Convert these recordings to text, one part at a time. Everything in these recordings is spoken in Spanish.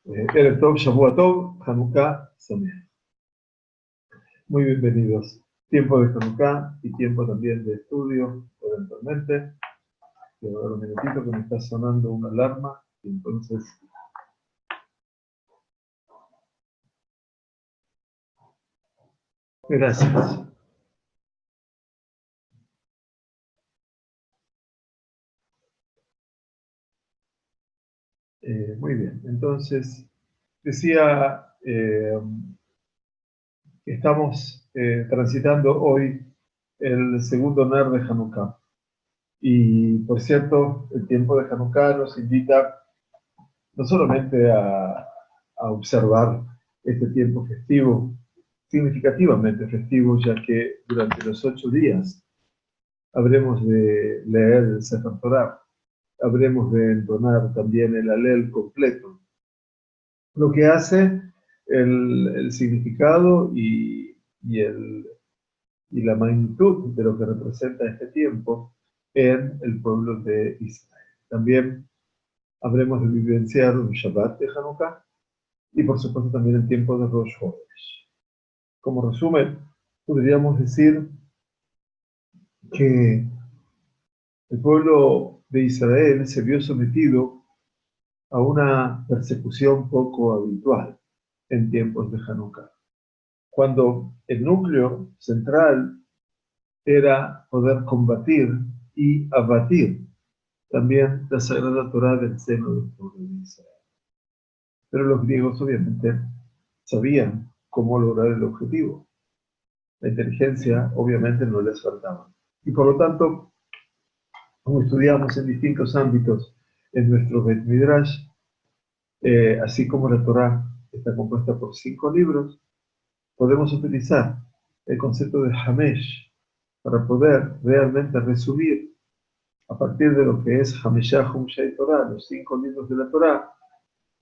Erev Tov, Shavua Tov, Hanukkah, Sameach. Muy bienvenidos. Tiempo de Hanukkah y tiempo también de estudio, eventualmente. Quiero dar un minutito que me está sonando una alarma y entonces... Gracias. Muy bien. Entonces, decía que estamos transitando hoy el segundo Ner de Hanukkah. Y, por cierto, el tiempo de Hanukkah nos invita no solamente a observar este tiempo festivo, significativamente festivo, ya que durante los 8 días habremos de leer el Sefer Torah, habremos de entonar también el Alel completo, lo que hace el significado y la magnitud de lo que representa este tiempo en el pueblo de Israel. También habremos de vivenciar un Shabbat de Hanukkah y por supuesto también el tiempo de Rosh Chodesh. Como resumen, podríamos decir que el pueblo de Israel se vio sometido a una persecución poco habitual en tiempos de Hanukkah, cuando el núcleo central era poder combatir y abatir también la Sagrada Torá del seno del pueblo de Israel. Pero los griegos obviamente sabían cómo lograr el objetivo. La inteligencia obviamente no les faltaba. Y por lo tanto, como estudiamos en distintos ámbitos en nuestro Bet Midrash, así como la Torá está compuesta por 5 libros, podemos utilizar el concepto de Hamesh para poder realmente resumir a partir de lo que es Hameshah Humshei Torah, los 5 libros de la Torá,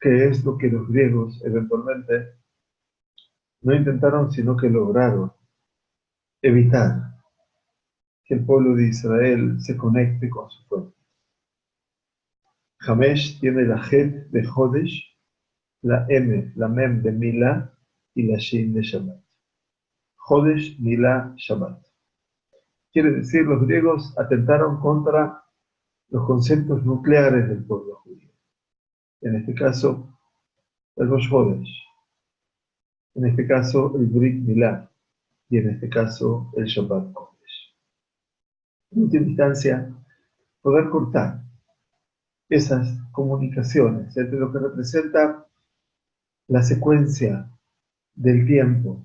que es lo que los griegos eventualmente no intentaron, sino que lograron evitar que el pueblo de Israel se conecte con su pueblo. Hamesh tiene la Het de Hodesh, la M, la Mem de Milá y la Shin de Shabbat. Hodesh, Milá, Shabbat. Quiere decir, los griegos atentaron contra los conceptos nucleares del pueblo judío. En este caso, el Rosh Hodesh. En este caso, el Brit Milá. Y en este caso, el Shabbat Kodesh. En última instancia, poder cortar esas comunicaciones entre lo que representa la secuencia del tiempo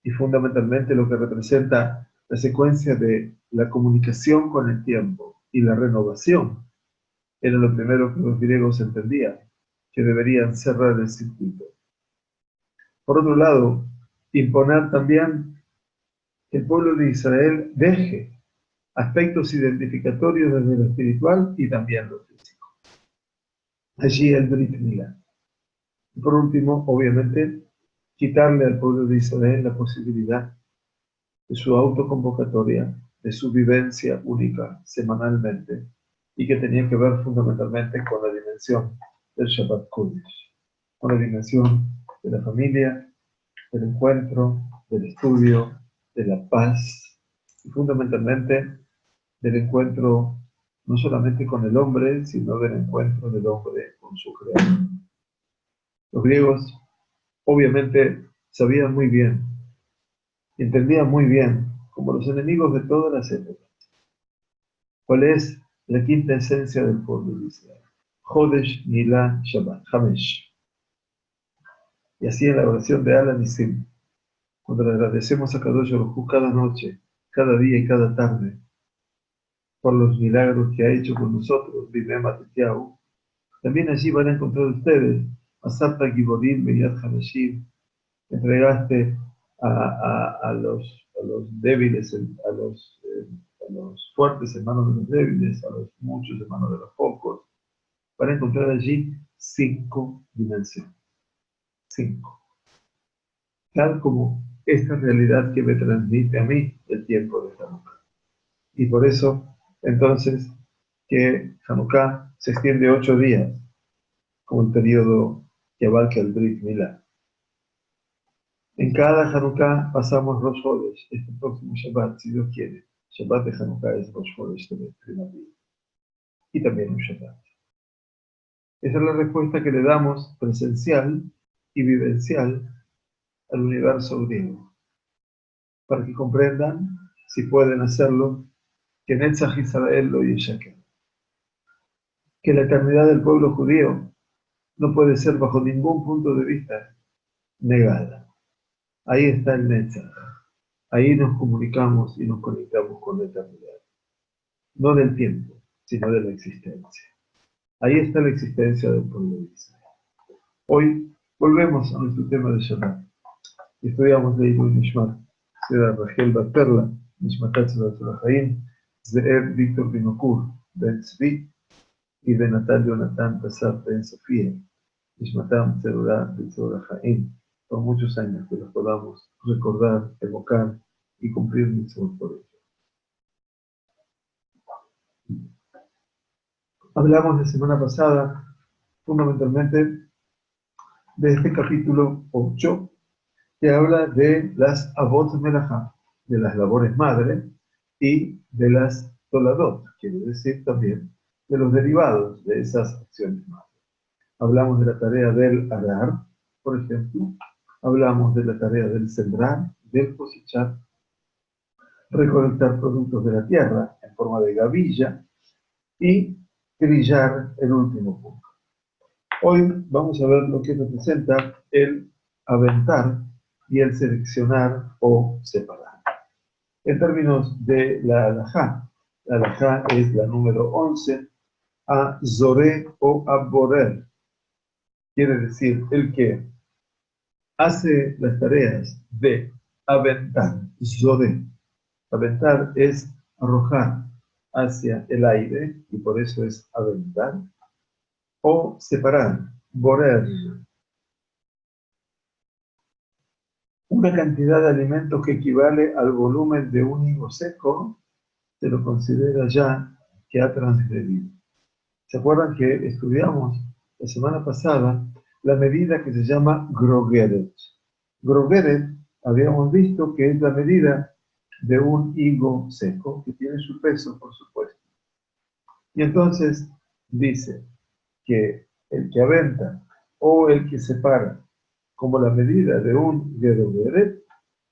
y fundamentalmente lo que representa la secuencia de la comunicación con el tiempo y la renovación, era lo primero que los griegos entendían, que deberían cerrar el circuito. Por otro lado, imponer también que el pueblo de Israel deje aspectos identificatorios desde lo espiritual y también lo físico. Allí el Brit Milá. Y por último, obviamente, quitarle al pueblo de Israel la posibilidad de su autoconvocatoria, de su vivencia única semanalmente, y que tenía que ver fundamentalmente con la dimensión del Shabbat Kodesh, con la dimensión de la familia, del encuentro, del estudio, de la paz, y fundamentalmente del encuentro no solamente con el hombre, sino del encuentro del hombre con su creador. Los griegos obviamente sabían muy bien, entendían muy bien, como los enemigos de todas las épocas, cuál es la quinta esencia del pueblo de Israel. Hodesh, Milá, Shabbat, Hamesh. Y así en la oración de Al Nisim, cuando le agradecemos a Kadosh Baruj Hu cada noche, cada día y cada tarde, por los milagros que ha hecho con nosotros, Bimem Atetiahu, también allí van a encontrar ustedes, Asapta Giborim, Beyat Hameshim, entregaste a los débiles, a los fuertes en manos de los débiles, a los muchos en manos de los pocos, para encontrar allí 5 dimensiones. 5. Tal como esta realidad que me transmite a mí el tiempo de Hanukkah. Y por eso, entonces, que Hanukkah se extiende 8 días, como el periodo que abarca el Brit Milá. En cada Hanukkah pasamos Rosh Chodesh, este próximo Shabbat, si Dios quiere. Shabbat de Hanukkah es Rosh Chodesh también, y también un Shabbat. Esa es la respuesta que le damos presencial y vivencial al universo griego, para que comprendan, si pueden hacerlo, que Netzach Israel lo yeshaker, que la eternidad del pueblo judío no puede ser bajo ningún punto de vista negada. Ahí está el Netzach. Ahí nos comunicamos y nos conectamos con la eternidad. No del tiempo, sino de la existencia. Ahí está la existencia del pueblo de Israel. Hoy volvemos a nuestro tema de Shabbat. Estudiamos de Ibu Nishmat, de Rachel Bat Perla, Nishmatat Zerachaim, de Víctor Binokur, Ben Tzvi, y de Natal Jonathan Tassar Ben Sofía, Nishmatam Zerurah Zerachaim. Por muchos años que los podamos recordar, evocar y cumplir mitzvot por ellos. Hablamos la semana pasada, fundamentalmente, de este capítulo 8, que habla de las Avot Melajá, de las labores madre, y de las Toladot, quiere decir también de los derivados de esas acciones madre. Hablamos de la tarea del arar, por ejemplo, hablamos de la tarea del sembrar, del cosechar, recolectar productos de la tierra en forma de gavilla y trillar el último punto. Hoy vamos a ver lo que representa el aventar y el seleccionar o separar. En términos de la halajá es la número 11, a zoré o a borer. Quiere decir el que hace las tareas de aventar, zoré. Aventar es arrojar hacia el aire, y por eso es aventar, o separar, borer. Una cantidad de alimentos que equivale al volumen de un higo seco, se lo considera ya que ha transgredido. ¿Se acuerdan que estudiamos la semana pasada la medida que se llama grogeret? Grogeret habíamos visto que es la medida de un higo seco, que tiene su peso, por supuesto. Y entonces dice que el que aventa o el que separa como la medida de un grogeret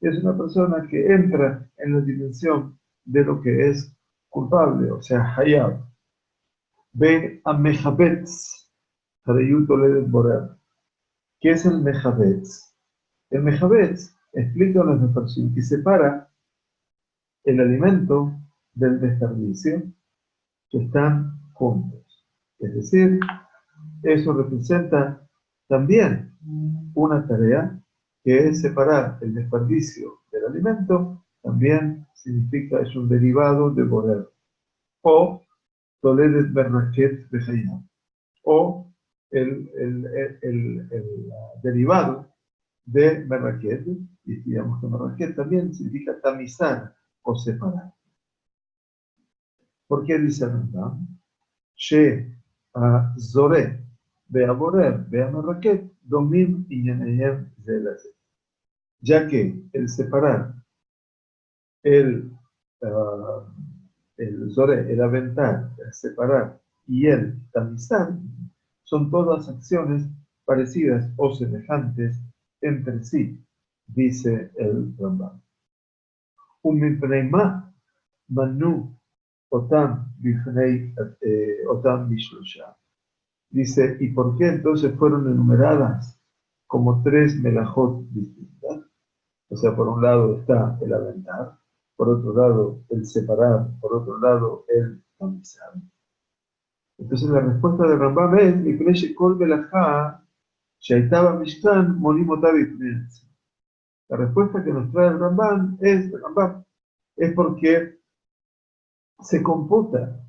es una persona que entra en la dimensión de lo que es culpable, o sea, hayab. Ve a mejabetz, hareyut oledet borer. ¿Qué es el mejabetz? El mejabetz explica la reflexión que separa el alimento del desperdicio, que están juntos. Es decir, eso representa también una tarea que es separar el desperdicio del alimento, también significa, es un derivado de borer, o toledet bernaket bejayam, o el derivado de bernaket, y digamos que bernaket también significa tamizar o separar. ¿Por qué dice Rambam? She a Zoré, ve a Borer, ve a Merraket, domim inyaneyem zelase. Ya que el separar, el Zoré, el aventar, el separar y el tamizar, son todas acciones parecidas o semejantes entre sí, dice el Rambam. Umipneima manu otam bifnei otam bishlosha. Dice, ¿y por qué entonces fueron enumeradas como 3 melajot distintas? O sea, por un lado está el aventar, por otro lado el separar, por otro lado el tamizar. Entonces la respuesta de Rambam es, Mipnei shekol melajá sheitaba mishkan molim otá bifnei. La respuesta que nos trae el Rambam es porque se computa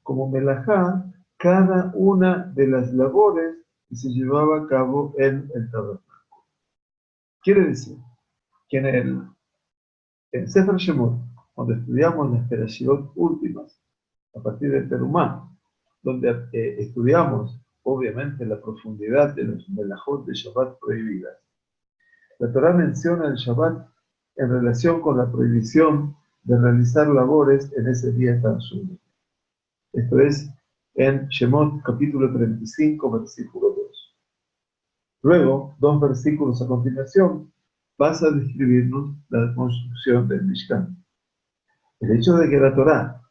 como melajá cada una de las labores que se llevaba a cabo en el tabernáculo. Quiere decir que en Sefer Shemot, cuando estudiamos las perashiot últimas, a partir de Terumá, donde estudiamos obviamente, la profundidad de los melajot de Shabbat prohibidas. La Torá menciona el Shabbat en relación con la prohibición de realizar labores en ese día tan sublime. Esto es en Shemot capítulo 35, versículo 2. Luego, 2 versículos a continuación, pasa a describirnos la construcción del Mishkan. El hecho de que la Torá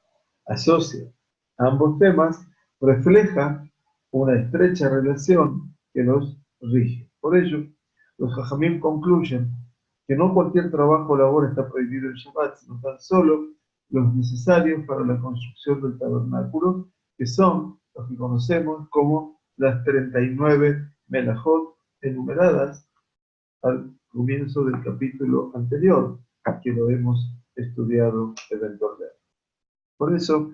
asocia ambos temas refleja una estrecha relación que los rige. Por ello, los Jajamim concluyen que no cualquier trabajo o labor está prohibido en Shabbat, sino tan solo los necesarios para la construcción del tabernáculo, que son los que conocemos como las 39 melajot enumeradas al comienzo del capítulo anterior, que lo hemos estudiado eventualmente. Por eso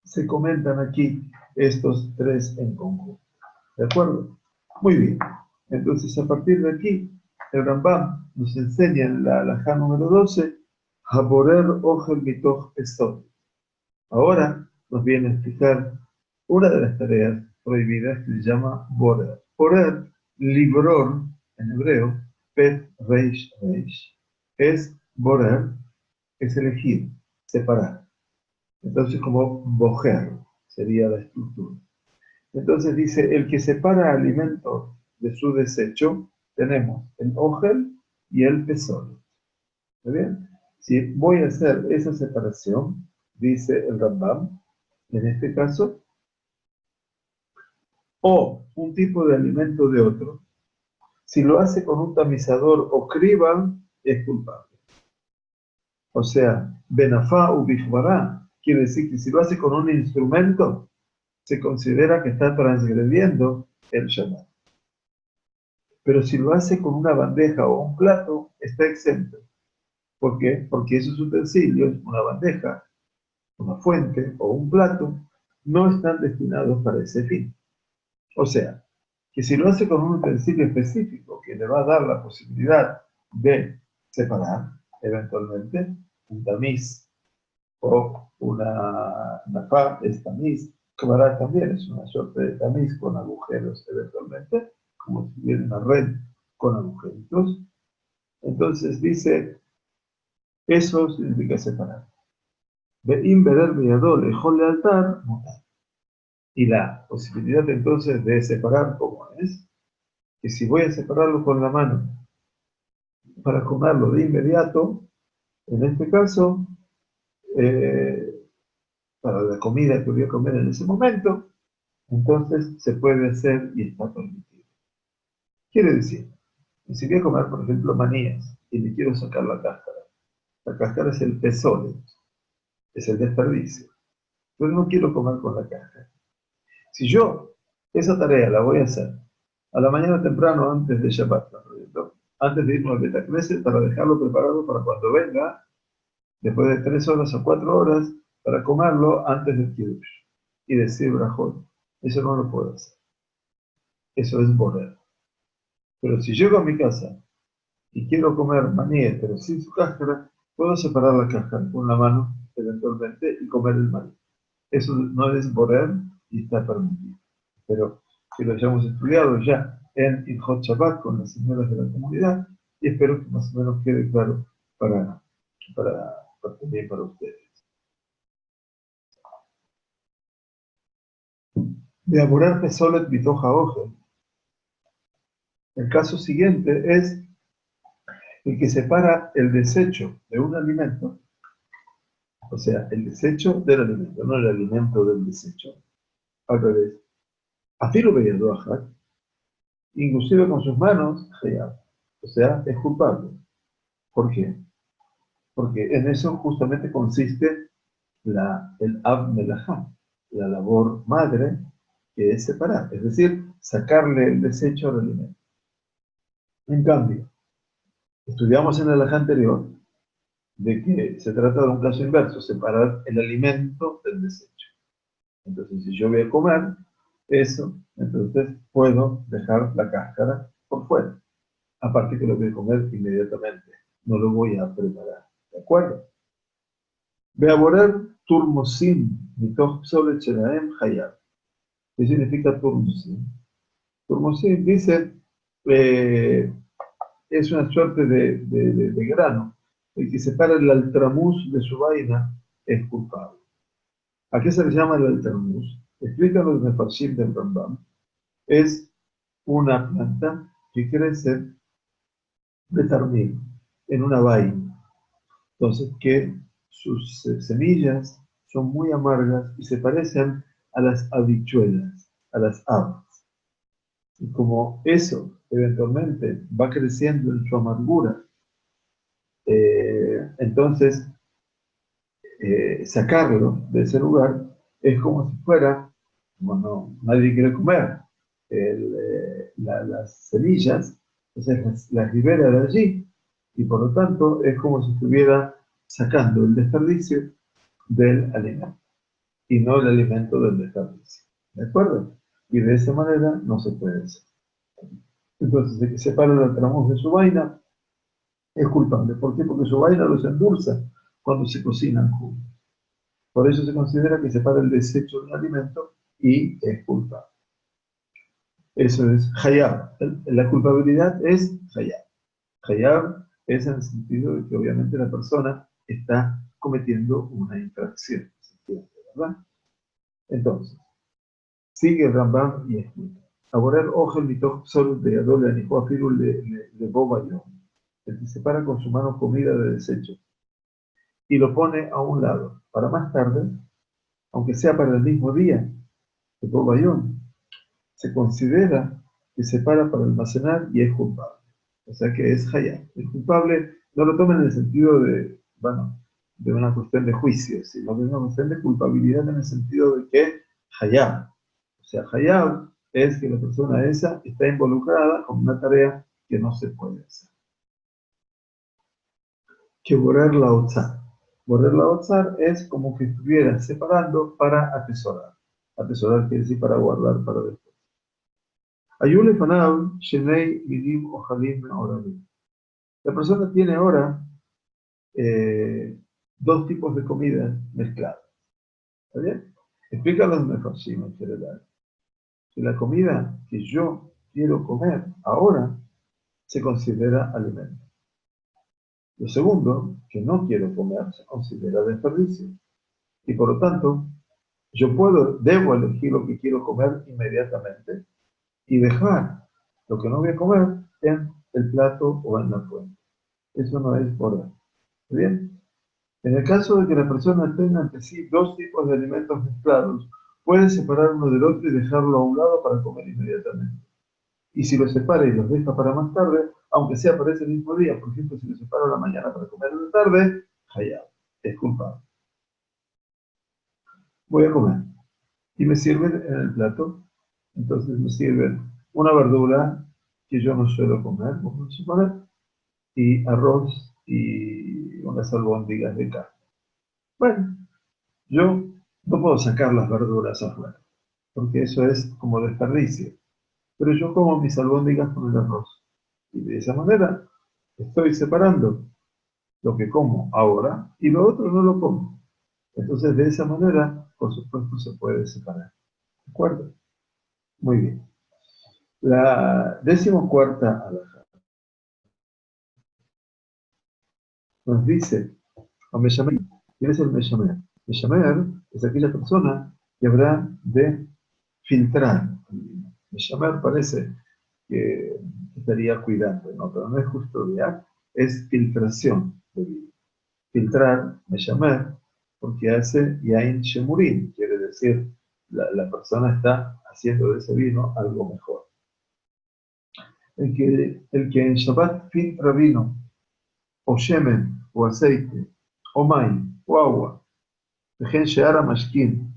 se comentan aquí estos tres en conjunto. ¿De acuerdo? Muy bien. Entonces, a partir de aquí, el Rambam nos enseña en la halajá número 12, Haborer Ogel Mitoch Esod. Ahora nos viene a explicar una de las tareas prohibidas que se llama Borer. Borer, libror en hebreo, Pet Reish Reish, es Borer, es elegir, separar. Entonces, como bojer sería la estructura. Entonces dice, el que separa alimento de su desecho, tenemos el ogel y el pesol. ¿Está bien? Si voy a hacer esa separación, dice el Rambam, en este caso, o un tipo de alimento de otro, si lo hace con un tamizador o criba, es culpable. O sea, benafá u bishvará, quiere decir que si lo hace con un instrumento, se considera que está transgrediendo el Shabbat. Pero si lo hace con una bandeja o un plato, está exento. ¿Por qué? Porque esos utensilios, una bandeja, una fuente o un plato, no están destinados para ese fin. O sea, que si lo hace con un utensilio específico que le va a dar la posibilidad de separar, eventualmente, un tamiz o una nafá es tamiz, Kamará también es una suerte de tamiz con agujeros, eventualmente, como si hubiera una red con agujeritos. Entonces dice, eso significa separar. Ve'im berer beyadol ejol lealtar, mutar. Y la posibilidad entonces de separar, ¿cómo es? Que si voy a separarlo con la mano para comerlo de inmediato, en este caso, para la comida que voy a comer en ese momento, entonces se puede hacer y está permitido. Quiere decir, que si voy a comer, por ejemplo, manías y le quiero sacar la cáscara es el pesole, es el desperdicio, pero no quiero comer con la cáscara. Si yo esa tarea la voy a hacer a la mañana temprano antes de Shabbat, antes de irme al Betacneset, para dejarlo preparado para cuando venga, después de 3 horas o 4 horas, para comerlo antes del Kiddush y decir brajot. Eso no lo puedo hacer. Eso es borer. Pero si llego a mi casa y quiero comer maní, pero sin su cáscara, puedo separar la cáscara con la mano, eventualmente, y comer el maní. Eso no es borer y está permitido. Pero que lo hayamos estudiado ya en Ilhot Shabbat con las señoras de la comunidad, y espero que más o menos quede claro también para ustedes. De apurar pesolet bitoja oje. El caso siguiente es el que separa el desecho de un alimento, o sea, el desecho del alimento, no el alimento del desecho. Al revés. Afilo beyadoajat, inclusive con sus manos, o sea, es culpable. ¿Por qué? Porque en eso justamente consiste el Ab Melajá, la labor madre, que es separar, es decir, sacarle el desecho al alimento. En cambio, estudiamos en el halajá anterior de que se trata de un caso inverso, separar el alimento del desecho. Entonces, si yo voy a comer eso, entonces puedo dejar la cáscara por fuera. Aparte que lo voy a comer inmediatamente, no lo voy a preparar. ¿De acuerdo? Beaborer turmosim mitoch psolet shelaem hayab. ¿Qué significa turmusim? Turmusim dice, es una suerte de grano. El que separa el altramuz de su vaina es culpable. ¿A qué se le llama el altramuz? Explican los mefarshim del Rambam. Es una planta que crece de tarmil, en una vaina. Entonces, que sus semillas son muy amargas y se parecen a las habichuelas, a las habas. Y como eso eventualmente va creciendo en su amargura, entonces sacarlo de ese lugar es como si fuera, bueno, nadie quiere comer las semillas, entonces las libera de allí y por lo tanto es como si estuviera sacando el desperdicio del alimento y no el alimento del desperdicio. ¿De acuerdo? Y de esa manera no se puede hacer. Entonces, el que separa el altramuz de su vaina es culpable. ¿Por qué? Porque su vaina los endulza cuando se cocinan juntos. Por eso se considera que separa el desecho del alimento y es culpable. Eso es Hayab. La culpabilidad es Hayab. Hayab es en el sentido de que obviamente la persona está cometiendo una infracción. ¿Verdad? Entonces, sigue el Rambam y explica. Aborar ojel mitoch psol de adole anijo afirul de boba yom. El que separa con su mano comida de desecho y lo pone a un lado para más tarde, aunque sea para el mismo día, de boba yom, se considera que se para para almacenar y es culpable. O sea que es hayab. El culpable no lo toma en el sentido de, bueno, de una cuestión de juicio, sino de una cuestión de culpabilidad en el sentido de que hayab. O sea, hayab es que la persona esa está involucrada con una tarea que no se puede hacer. Que borrar la otzar. Borrar la otzar es como que estuviera separando para atesorar. Atesorar quiere decir para guardar para después. Ayule fanab, shenei, midim, ojalim, oralim. La persona tiene ahora dos tipos de comida mezcladas. ¿Está bien? Explica los mefarshim en general. Que la comida que yo quiero comer ahora se considera alimento. Lo segundo, que no quiero comer, se considera desperdicio. Y por lo tanto, debo elegir lo que quiero comer inmediatamente y dejar lo que no voy a comer en el plato o en la fuente. Eso no es moral. ¿Bien? En el caso de que la persona tenga ante sí dos tipos de alimentos mezclados, puede separar uno del otro y dejarlo a un lado para comer inmediatamente. Y si los separa y los deja para más tarde, aunque sea para ese mismo día, por ejemplo, si los separa a la mañana para comer en la tarde, hayab, es culpable. Voy a comer. Y me sirven en el plato, entonces me sirven una verdura que yo no suelo comer, vamos a suponer, y arroz y unas albóndigas de carne. Bueno, yo no puedo sacar las verduras afuera, porque eso es como desperdicio. Pero yo como mis albóndigas con el arroz. Y de esa manera estoy separando lo que como ahora y lo otro no lo como. Entonces de esa manera, por supuesto, se puede separar. ¿De acuerdo? Muy bien. La 14ª alajá nos dice, a Meshamer, ¿quién es el Meshamer? Meshamer es aquella persona que habrá de filtrar. Meshamer parece que estaría cuidando, ¿no? Pero no es custodiar, es filtración de vino. Filtrar, Meshamer, porque hace Yain Shemurim, quiere decir, la persona está haciendo de ese vino algo mejor. El que en Shabbat filtra vino, o shemen, o aceite, o maíz, o agua, וכן שאר המשקים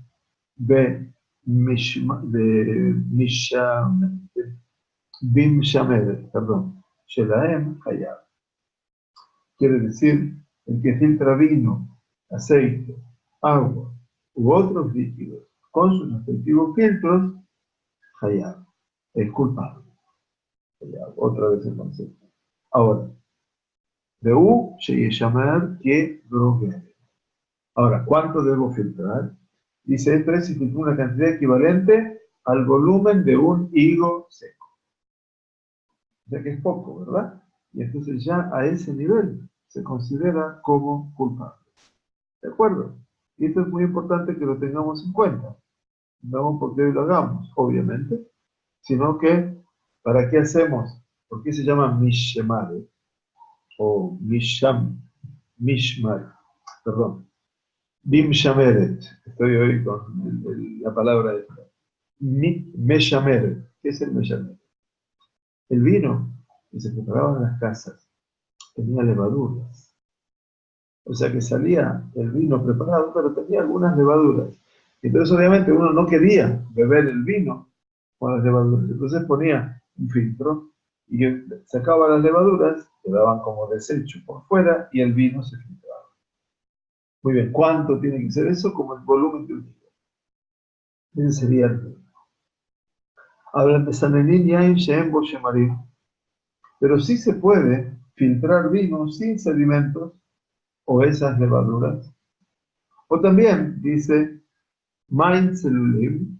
במשמרת, שלהם חייב. Quiere decir, el que filtra vino, aceite, agua u otros líquidos con sus respectivos filtros, hayab, es culpable. Hayab, otra vez el concepto. Ahora, de U, llamar que drogue. Ahora, ¿cuánto debo filtrar? Dice, esto es si filtro una cantidad equivalente al volumen de un higo seco. O sea que es poco, ¿verdad? Y entonces ya a ese nivel se considera como culpable. ¿De acuerdo? Y esto es muy importante que lo tengamos en cuenta. No porque hoy lo hagamos, obviamente, sino que, ¿para qué hacemos? ¿Por qué se llama Mishemare? O Mishmar, perdón. Bimshameret, estoy hoy con la palabra esta. Meshameret, ¿qué es el Meshameret? El vino que se preparaba en las casas tenía levaduras. O sea que salía el vino preparado, pero tenía algunas levaduras. Entonces, obviamente, uno no quería beber el vino con las levaduras. Entonces ponía un filtro y sacaba las levaduras, quedaban como desecho por fuera y el vino se filtraba. Muy bien, ¿cuánto tiene que ser eso? Como el volumen de un litro. Ese sería el vino. Hablan de Sanenín, Yain, Sheem, Boshemarim. Pero sí se puede filtrar vino sin sedimentos o esas levaduras. O también dice Main Celulim,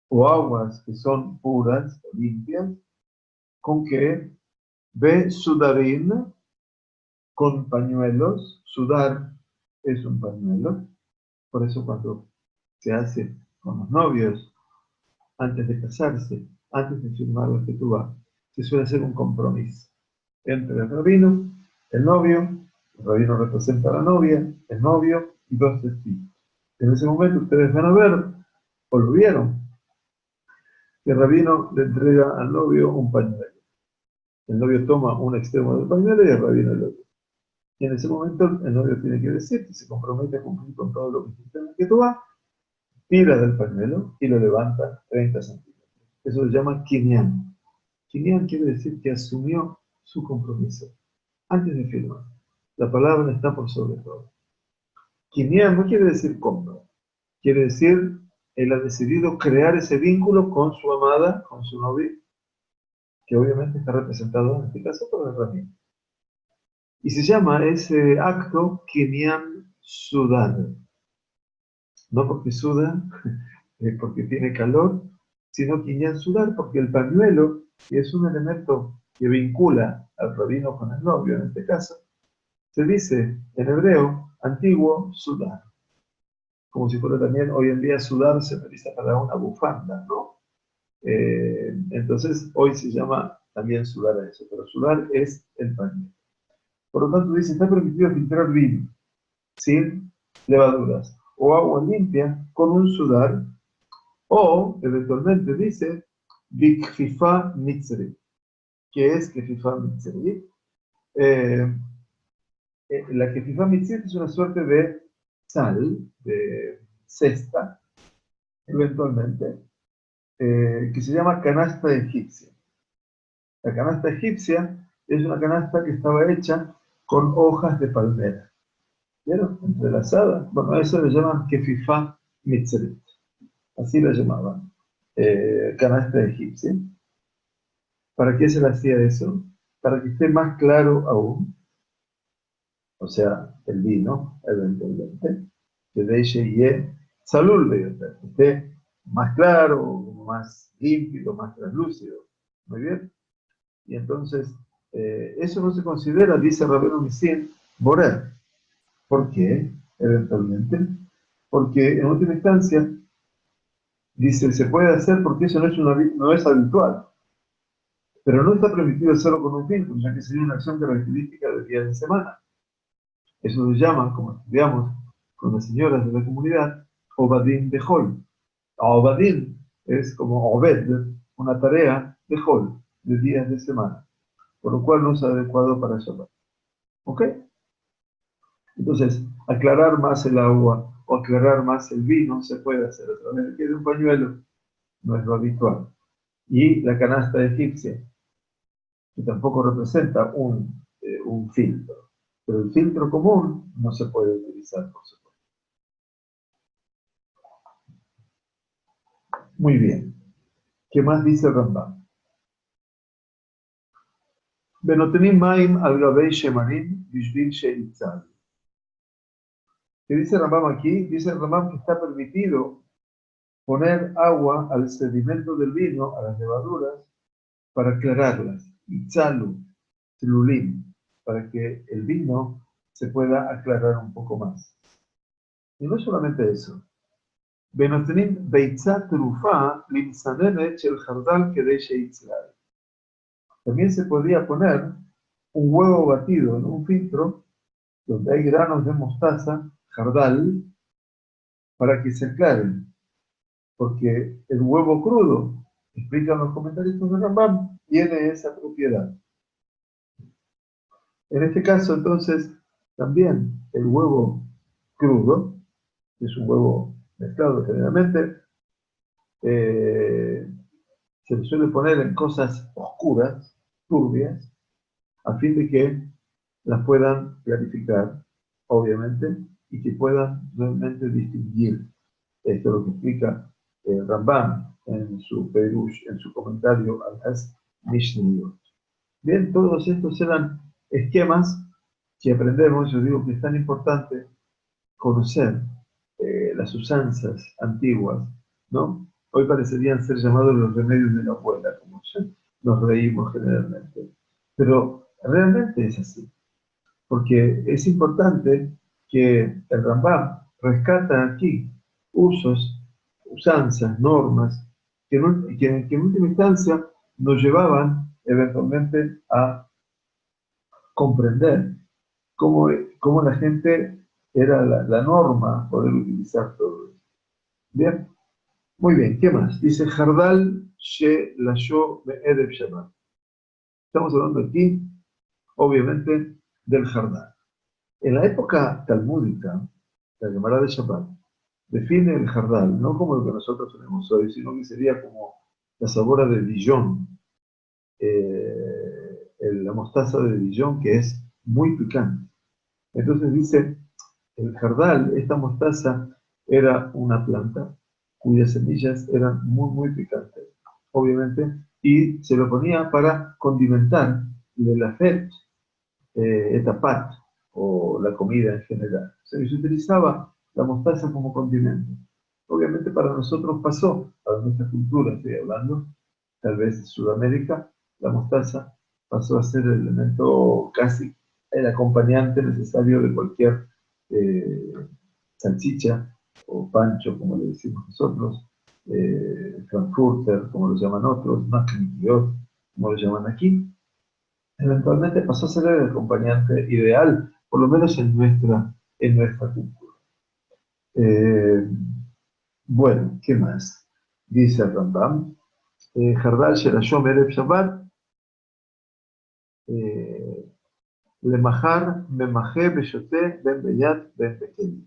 o aguas que son puras, limpias, ¿con qué? Ve sudarín, con pañuelos. Sudar es un pañuelo. Por eso cuando se hace con los novios, antes de casarse, antes de firmar la ketubá, se suele hacer un compromiso entre el novio, el rabino representa a la novia, el novio y dos testigos. En ese momento ustedes van a ver, o lo vieron, que el rabino le entrega al novio un pañuelo. El novio toma un extremo del pañuelo y el rabino el otro. Y en ese momento el novio tiene que decir que se compromete a cumplir con todo lo que dice en la ketubá, tira del pañuelo y lo levanta 30 centímetros. Eso se llama kinyan. Kinyan quiere decir que asumió su compromiso antes de firmar. La palabra está por sobre todo. Kinyan no quiere decir compra. Quiere decir, él ha decidido crear ese vínculo con su amada, con su novia, que obviamente está representado en este caso por el rabino. Y se llama ese acto Kinyan Sudar. No porque suda, porque tiene calor, sino Kinyan Sudar porque el pañuelo, que es un elemento que vincula al rabino con el novio en este caso, se dice en hebreo antiguo Sudar. Como si fuera también hoy en día sudar se utiliza para una bufanda, ¿no? Entonces hoy se llama también sudar a eso, pero sudar es el pañuelo. Por lo tanto dice, está permitido filtrar vino sin levaduras o agua limpia con un sudar o eventualmente dice bikfifa mitzri. ¿Qué es kefifa mitzri? La kefifa mitzri es una suerte de sal, de cesta, eventualmente, que se llama canasta egipcia. La canasta egipcia es una canasta que estaba hecha con hojas de palmera. ¿Vieron? Entrelazadas. Bueno, a eso le llaman kefifá mitzrit. Así la llamaban. Canasta egipcia. ¿Para qué se le hacía eso? Para que esté más claro aún. O sea, el vino, eventualmente. Que de ella y salud, que esté más claro, más límpido, más translúcido. Muy bien. Y entonces, eso no se considera, dice Rabbeinu Misin, borer. ¿Por qué? Eventualmente. Porque en última instancia, dice, se puede hacer porque eso no es habitual. Pero no está permitido hacerlo con un filtro, ya que sería una acción característica del día de semana. Eso se llama, como estudiamos con las señoras de la comunidad, Obadín de Hol. Obadín es como Obed, una tarea de Hol, de días de semana, por lo cual no es adecuado para Shabbat. ¿Ok? Entonces, aclarar más el agua o aclarar más el vino se puede hacer a través de un pañuelo, no es lo habitual. Y la canasta egipcia, que tampoco representa un filtro, pero el filtro común no se puede utilizar, por supuesto. Muy bien. ¿Qué más dice el Rambam? Benotenim maim al gabei shemarim bishvil sheitzal. ¿Qué dice el Rambam aquí? Dice el Rambam que está permitido poner agua al sedimento del vino, a las levaduras, para aclararlas. Itzalu, tlulim, para que el vino se pueda aclarar un poco más. Y no solamente eso. ונותנים ביצה טרופה למסננת של חרדל כדי שיצלל. También se podía poner un huevo batido en un filtro donde hay granos de mostaza, jardal, para que se aclaren. Porque el huevo crudo, explican los comentarios de Rambam, tiene esa propiedad. En este caso, entonces, también el huevo crudo, que es un huevo mezclado generalmente, se le suele poner en cosas oscuras, turbias, a fin de que las puedan clarificar, obviamente, y que puedan realmente distinguir. Esto es lo que explica Rambam en su Perush, en su comentario a las Mishnayot. Bien, todos estos eran esquemas que aprendemos. Yo digo que es tan importante conocer las usanzas antiguas, ¿no? Hoy parecerían ser llamados los remedios de la abuela, como nos reímos generalmente. Pero realmente es así, porque es importante que el Rambam rescata aquí usos, usanzas, normas, que en última instancia nos llevaban eventualmente a comprender cómo la gente era la norma poder utilizar todo eso. Bien, muy bien, ¿qué más? Dice Jardal She Lasho Be'edev Shabbat. Estamos hablando aquí, obviamente, del Jardal. En la época talmúdica, la Gemara de Shabbat define el Jardal no como lo que nosotros tenemos hoy, sino que sería como la sabora de Dijon, la mostaza de Dijon, que es muy picante. Entonces dice, el jardal, esta mostaza, era una planta cuyas semillas eran muy, muy picantes, obviamente, y se lo ponía para condimentar la fet, etapat, o la comida en general. Se utilizaba la mostaza como condimento. Obviamente para nosotros pasó, para nuestra cultura estoy hablando, tal vez de Sudamérica, la mostaza pasó a ser el elemento casi el acompañante necesario de cualquier salchicha o pancho, como le decimos nosotros, frankfurter, como lo llaman otros, naknikiot, como lo llaman aquí. Eventualmente pasó a ser el acompañante ideal, por lo menos en nuestra cultura. Bueno, ¿qué más? Dice el Rambam, Jardal Sherashom Erev Shabbat, Lemahar Memahé Beshoté Ben Beyat Ben Bekeli.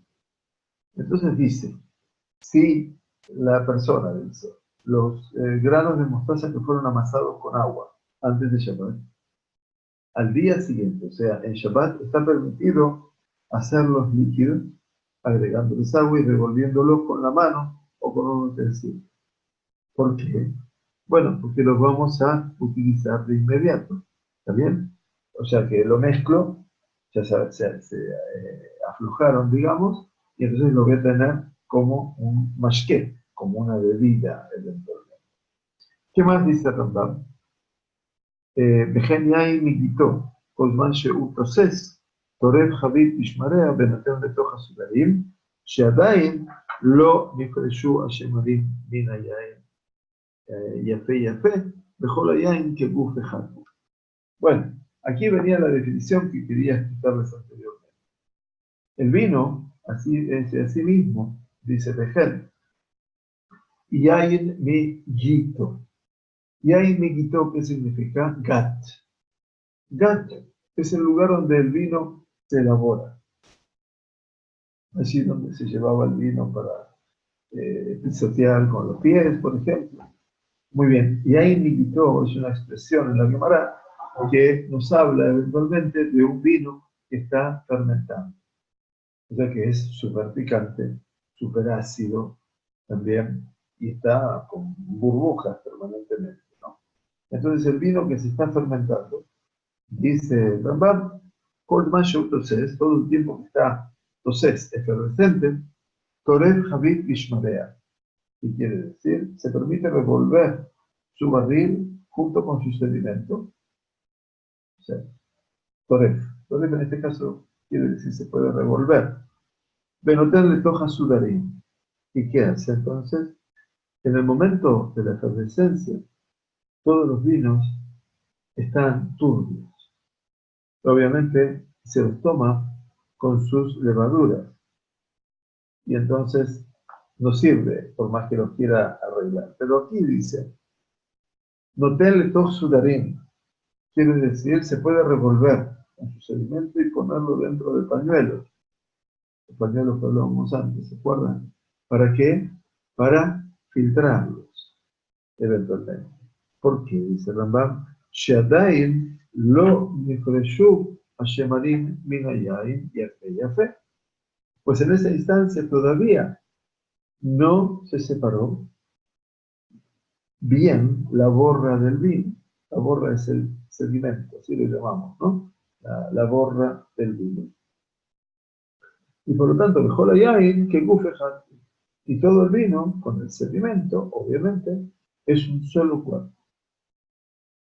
Entonces dice, si la persona, dice, los granos de mostaza que fueron amasados con agua antes de Shabbat, al día siguiente, o sea, en Shabbat está permitido hacerlos líquidos, agregándoles agua y revolviéndolos con la mano o con un utensilio. ¿Por qué? Bueno, porque los vamos a utilizar de inmediato. ¿Está bien? O sea que lo mezclo, ya se aflojaron, digamos, y entonces lo voy a tener como un mashké, como una bebida eventualmente. ¿Qué más dice Rambam? וכן יין מגיתו, כל זמן שהוא תוסס, טורף חבית משמריה ונותן לתוך הסודרים, שעדיין לא נפרשו השמרים מן היין יפה יפה, בכל היין כגוף אחד. Bueno, aquí venía la definición que quería explicarles anteriormente. El vino, así mismo, dice Rejel, yain mi gito. Yain mi gito, ¿qué significa? Gat. Gat es el lugar donde el vino se elabora. Allí donde se llevaba el vino para pisotear con los pies, por ejemplo. Muy bien. Yain mi gito es una expresión en la Gemara que nos habla eventualmente de un vino que está fermentando. O sea que es súper picante, súper ácido también, y está con burbujas permanentemente, ¿no? Entonces el vino que se está fermentando, dice Rambam, todo el tiempo que está toses, efervescente, Toref Javid Ishmarea, Y quiere decir, se permite revolver su barril junto con su sedimento. O sea, toref. Toref en este caso quiere decir se puede revolver. Benotel le toja sudarín. ¿Y qué hace entonces? En el momento de la efervescencia, todos los vinos están turbios. Obviamente se los toma con sus levaduras. Y entonces no sirve, por más que los quiera arreglar. Pero aquí dice, Notel le toja sudarín. Quiere decir, se puede revolver en su sedimento y ponerlo dentro de pañuelos. Los pañuelos que hablábamos antes, ¿se acuerdan? ¿Para qué? Para filtrarlos, eventualmente. ¿Por qué? Dice Rambam, Sheadain lo nifreshu hashemarim min hayain yafe. Pues en esa instancia todavía no se separó bien la borra del vino. La borra es el sedimento, así lo llamamos, ¿no? La borra del vino. Y por lo tanto, mejor yain que gufejat. Y todo el vino, con el sedimento, obviamente, es un solo cuerpo.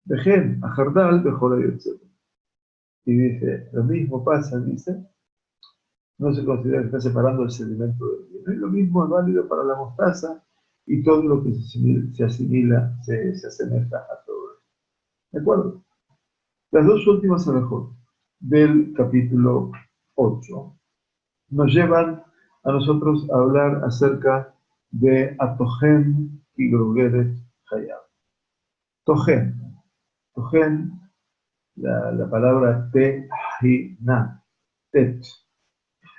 Dejen a Jardal, mejor etc. Y dice, lo mismo pasa, dice, no se considera que está separando el sedimento del vino. Y lo mismo es válido para la mostaza y todo lo que se asimila, se asemeja a todo eso. ¿De acuerdo? Las dos últimas alajot del capítulo 8 nos llevan a nosotros a hablar acerca de Atogen y Grugeret Hayab. Togen. Togen, la palabra tehina, tet,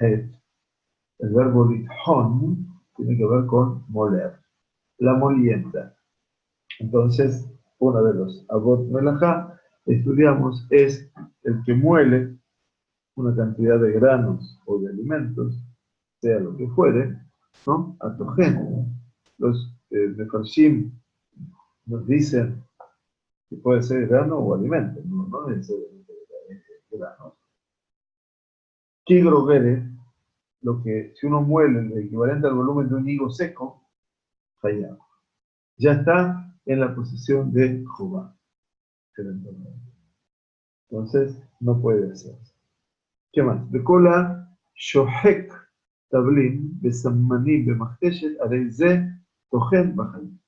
het. El verbo lithon tiene que ver con moler, la molienda. Entonces, uno de los abot melajá, estudiamos, es el que muele una cantidad de granos o de alimentos, sea lo que fuere, ¿no? Atogen. Los mefarshim nos dicen que puede ser grano o alimento, no necesariamente grano. Kigrogere, lo que si uno muele el equivalente al volumen de un higo seco, hayab, ya está en la posesión de Jehová. Entonces, no puede hacerse. ¿Qué más? De cola, shohek, tablin, besamanim, bemachteshet, areize, tojen, bajayim.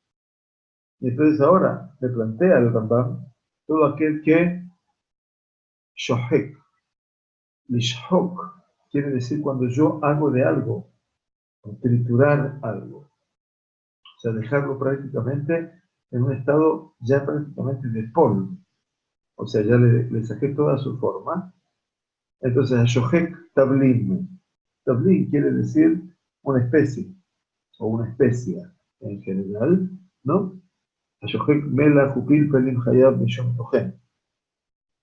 Y entonces ahora le plantea el Rambam todo aquel que shohek, lishhok, quiere decir cuando yo hago de algo, triturar algo. O sea, dejarlo prácticamente en un estado ya prácticamente de polvo. O sea, ya le saqué toda su forma. Entonces, Ashohek Tablin. Tablin quiere decir una especie, o una especia en general, ¿no? Ashohek Mela Jupil Pelim Hayab Mishom Tohen.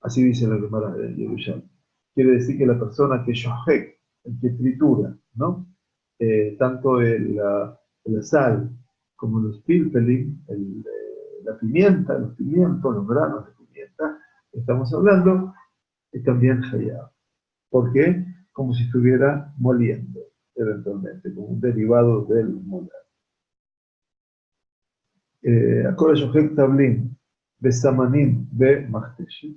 Así dice la Gemara de Yerushalmi. Quiere decir que la persona que Shohek, el que tritura, ¿no? Tanto la sal como los pilpelim, la pimienta, los pimientos, los granos de pimienta, estamos hablando, es también hayab. ¿Por qué? Como si estuviera moliendo, eventualmente, como un derivado del moler. Akora shohek tablin, besamanim be machteshet,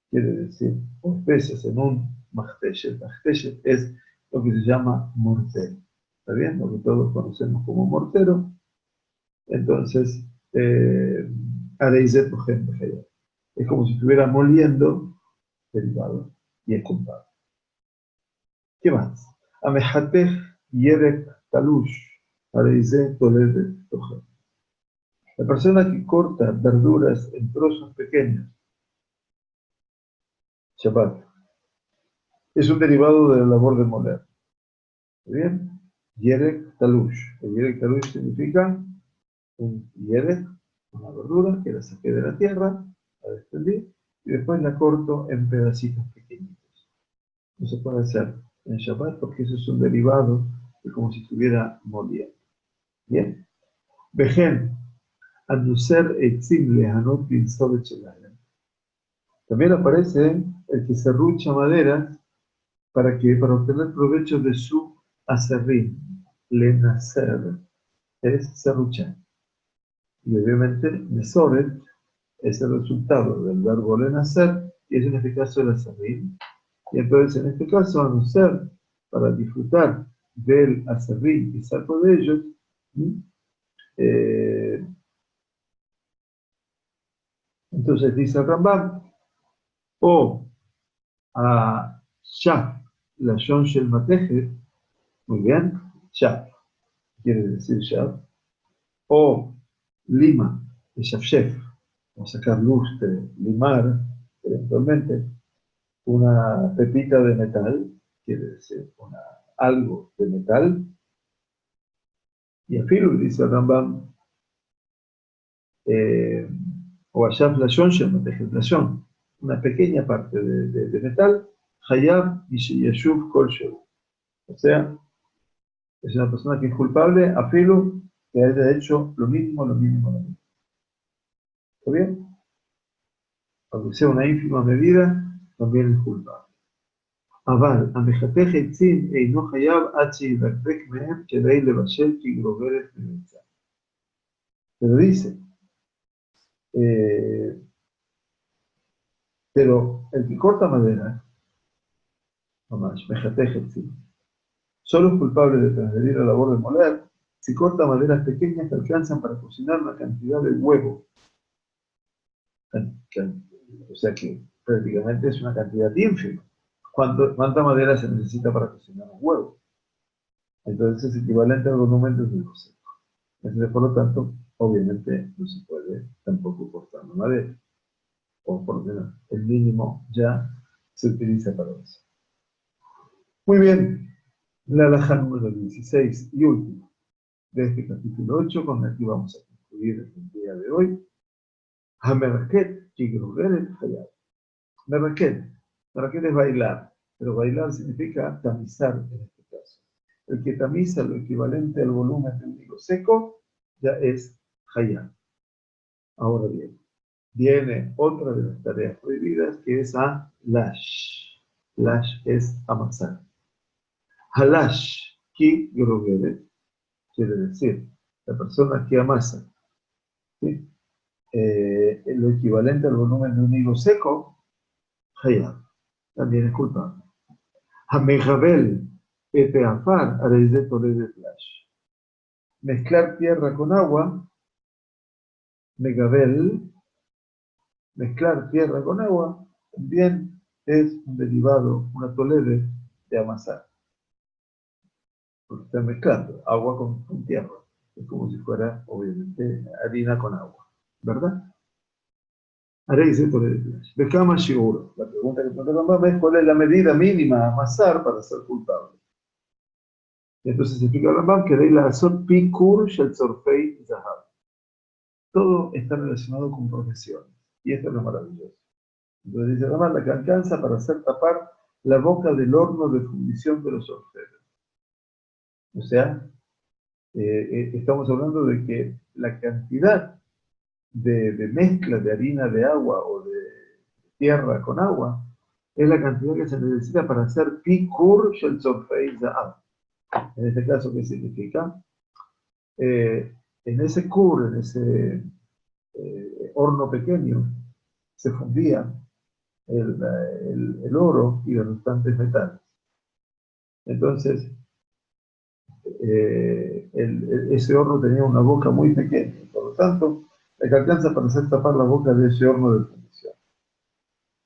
quiere decir, o especias en un machteshet. Machteshet es lo que se llama mortero. ¿Está bien? Lo que todos conocemos como mortero. Entonces, Areizet Tohen Hayab. Es como si estuviera moliendo derivado y es culpable. ¿Qué más? Amehatech Yerek Talush. Areizet Toledet Tohen. La persona que corta verduras en trozos pequeños, Shabbat, es un derivado de la labor de moler. ¿Está bien? Yerek Talush. El Yerek Talush significa un yerek, una verdura que la saqué de la tierra, la desprendí y después la corto en pedacitos pequeñitos. No se puede hacer en Shabbat porque eso es un derivado de como si estuviera moliendo. Bien. Vejen, anuser etzim lehanot pinzot chelayan. También aparece el que serrucha maderas para obtener provecho de su aserrín, lenacer. es serruchán. Y obviamente, mesoret es el resultado del verbo lenacer, y es en este caso el aserrín. Y entonces, en este caso, a no ser para disfrutar del aserrín y saco de ellos, ¿sí? eh, entonces dice el Rambam, o a Shaf, la Shon Shel Mateje, muy bien, Shaf, quiere decir Shaf, o Lima, de Shafshef, vamos a sacar lustre, limar, eventualmente, una pepita de metal, quiere decir algo de metal, y afilo, dice el Rambam, o Ashaf Lashon Shel Mateje Lashon, una pequeña parte de metal, Hayab y Yeshuv Kol Shehu. O sea, es una persona que es culpable, afilo, que haya hecho lo mismo, lo mismo, lo mismo. ¿Está bien? Aunque sea una ínfima medida, también es culpable. אבל המחתך עצים אינו חייב עד שידקדק מהם כדי לבשל כגרוברת בביצה. Pero dice, pero el que corta madera, nomás, mejatej etzim, solo es culpable de transgredir la labor de moler si corta maderas pequeñas que alcanzan para cocinar una cantidad de huevo. O sea que prácticamente es una cantidad ínfima. ¿Cuánta madera se necesita para cocinar un huevo? Entonces es equivalente al volumen de un higo seco. Entonces, por lo tanto, obviamente no se puede tampoco cortar la madera. O por lo menos el mínimo ya se utiliza para eso. Muy bien, la halajá número 16 y última de este capítulo 8, con la que vamos a concluir el día de hoy. Hamerket, Kigrugeret, Hayat. Merraquet. Merraquet es bailar, pero bailar significa tamizar en este caso. El que tamiza lo equivalente al volumen del higo seco ya es hayat. Ahora bien, viene otra de las tareas prohibidas que es a lash. Lash es amasar. Halash ki grogeret quiere decir la persona que amasa, ¿sí? Lo equivalente al volumen de un higo seco, hayat, también es culpable. Hamejabel eteafar areide de flash. Mezclar tierra con agua, megabel, mezclar tierra con agua, también es un derivado, una tolede de amasar. Porque están mezclando agua con tierra. Es como si fuera, obviamente, harina con agua. ¿Verdad? Areide de flash. Becama shiur. La pregunta que preguntamos es cuál es la medida mínima a amasar para ser culpable. Entonces explica el Rambam que de la azot pikur shel tzorfei zahab. Todo está relacionado con profesiones. Y esto es lo maravilloso. Entonces dice Rambam, la que alcanza para hacer tapar la boca del horno de fundición de los orfebres. O sea, estamos hablando de que la cantidad de mezcla de harina de agua o de tierra con agua es la cantidad que se necesita para hacer pikur shel tzorfei zahab. En este caso, ¿qué significa? En ese cur, en ese horno pequeño, se fundía el oro y los restantes metales. Entonces, ese horno tenía una boca muy pequeña, por lo tanto, la que alcanza para hacer tapar la boca de ese horno de fundición.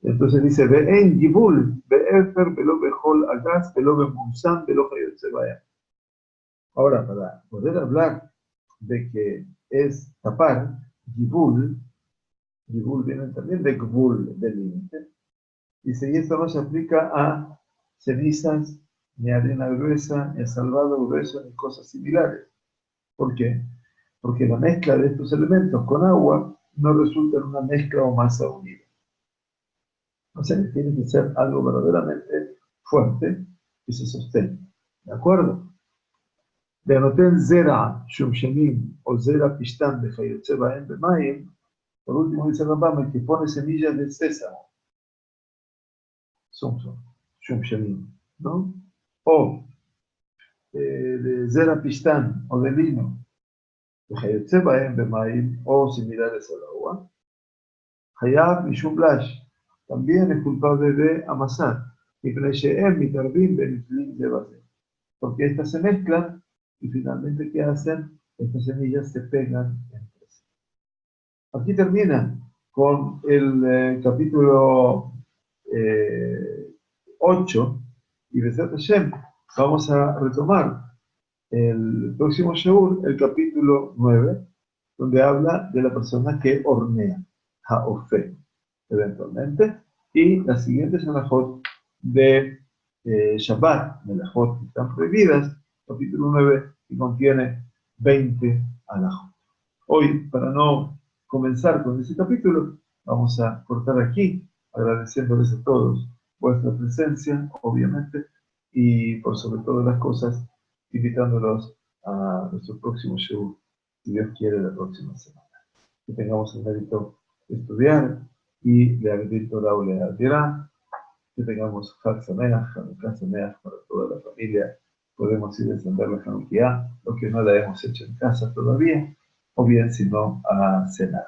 Entonces dice, Ve'en Yibul, Be'efer, Velo Behol Agas, Velo Bemunsan, Velo Hayotzebayan. Ahora, para poder hablar de que es tapar, Yibul viene también de Gbul, del límite. Dice, y esto no se aplica a cenizas, ni a arena gruesa, ni a salvado grueso, ni cosas similares. ¿Por qué? Porque la mezcla de estos elementos con agua no resulta en una mezcla o masa unida. O sea, tiene que ser algo verdaderamente fuerte que se sostenga. ¿De acuerdo? De anoten zera, shumshenim, o zera pishtan, de hayotze baem bemayim. Por último dice Rambam, el que pone semillas de sésamo. Son shumshenim, ¿no? O de zera pistán o de lino, o similares al agua. Hayab y Shumlash también es culpable de amasar. Porque estas se mezclan y finalmente, ¿qué hacen? Estas semillas se pegan entre sí. Aquí termina con el capítulo 8 y Besat Hashem vamos a retomar el próximo Shaul, el capítulo 9, donde habla de la persona que hornea, Ha'ofe, eventualmente, y las siguientes alajot de Shabbat, alajot que están prohibidas, capítulo 9, que contiene 20 alajot. Hoy, para no comenzar con ese capítulo, vamos a cortar aquí, agradeciéndoles a todos vuestra presencia, obviamente, y por sobre todas las cosas, invitándolos a nuestro próximo show, si Dios quiere, la próxima semana. Que tengamos el mérito de estudiar y de agradito la oleadera, que tengamos Chag Sameach, Hanukkah Sameach para toda la familia. Podemos ir a encender la Hanukkah, lo que no la hemos hecho en casa todavía, o bien, si no, a cenar.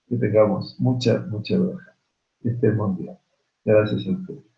Que tengamos mucha, mucha braja. Que estemos bien. Gracias a ustedes.